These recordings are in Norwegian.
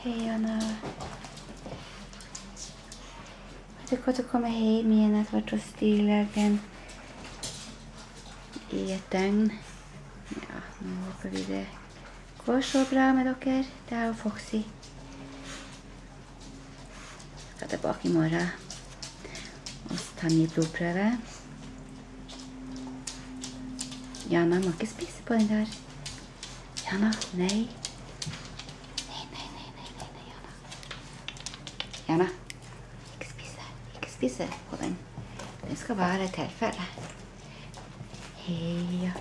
Hei, Anna. Vet du hva du kommer hjem igjen etter hvert hos dyrlegen i et døgn? Ja, nå håper vi det går så bra med dere. Det er jo Foxy. Skal tilbake i morgen og ta ny blodprøve. Jana, må ikke spise på den der. Jana, nei. Jana, ikke spise på den. Den skal være i tilfelle. Hei.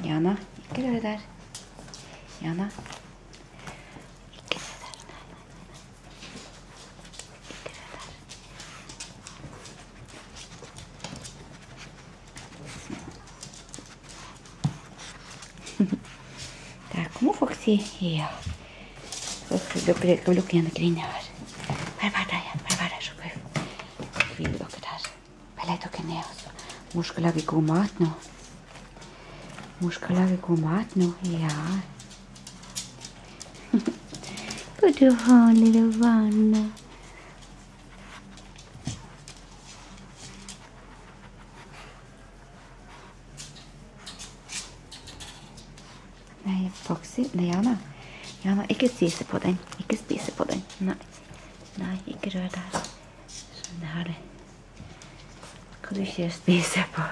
Jana, ikke rør der. Jana. Ikke rør der. Nei. Ikke rør der. Der kommer Foxy. Ja. Skal vi lukke igjen grinene her. Vær der, så hviler dere der. Bare legg dere ned, altså. Mor skal lage god mat nå. Ja. God du har, lille vann. Nei, Foxy. Nei, Jana. Jana, ikke spise på den. Nei, ikke rør der. Sånn her. Hva du ikke spiser på.